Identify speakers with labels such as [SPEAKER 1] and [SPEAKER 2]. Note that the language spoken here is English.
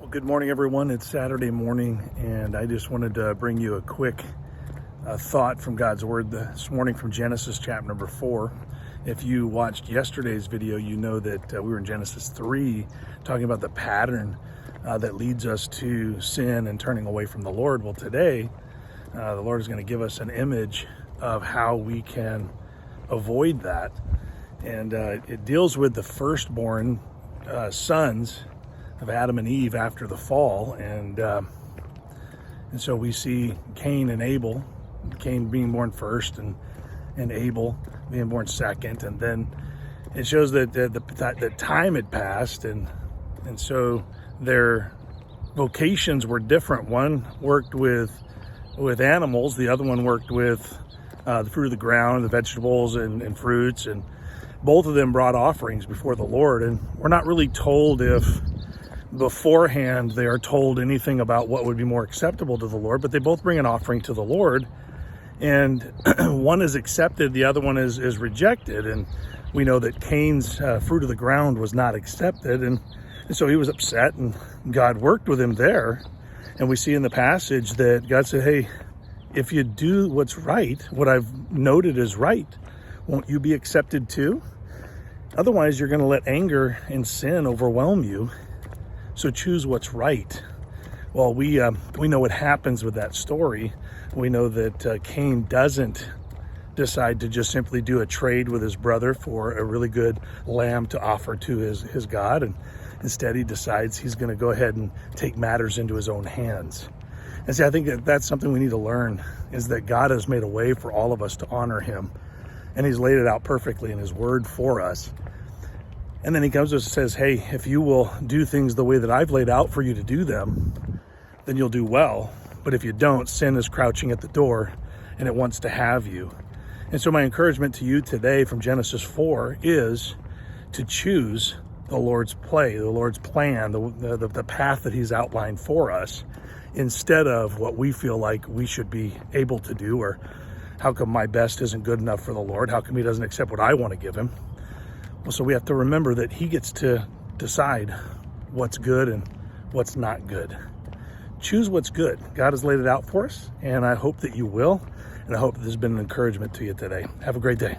[SPEAKER 1] Well, good morning, everyone. It's Saturday morning, and I just wanted to bring you a quick thought from God's Word this morning from Genesis chapter number 4. If you watched yesterday's video, you know that we were in Genesis 3 talking about the pattern that leads us to sin and turning away from the Lord. Well, today, the Lord is going to give us an image of how we can avoid that. And it deals with the firstborn sons of Adam and Eve after the fall, and so we see Cain and Abel, Cain being born first and Abel being born second, and then it shows that the time had passed, and so their vocations were different. One worked with animals, the other one worked with the fruit of the ground, the vegetables and fruits, and both of them brought offerings before the Lord. And we're not really told if beforehand they are told anything about what would be more acceptable to the Lord, but they both bring an offering to the Lord, and one is accepted, the other one is rejected. And we know that Cain's fruit of the ground was not accepted, and so he was upset, and God worked with him there. And we see in the passage that God said, hey, if you do what's right, what I've noted is right, won't you be accepted too? Otherwise, you're going to let anger and sin overwhelm you. So choose what's right. Well, we know what happens with that story. We know that Cain doesn't decide to just simply do a trade with his brother for a really good lamb to offer to his God. And instead, he decides he's going to go ahead and take matters into his own hands. And see, I think that's something we need to learn, is that God has made a way for all of us to honor him. And he's laid it out perfectly in his word for us. And then he comes to us and says, hey, if you will do things the way that I've laid out for you to do them, then you'll do well. But if you don't, sin is crouching at the door and it wants to have you. And so my encouragement to you today from Genesis 4 is to choose the Lord's play, the Lord's plan, the path that he's outlined for us, instead of what we feel like we should be able to do, or how come my best isn't good enough for the Lord? How come he doesn't accept what I want to give him? Well, so we have to remember that he gets to decide what's good and what's not good. Choose what's good. God has laid it out for us, and I hope that you will, and I hope this has been an encouragement to you today. Have a great day.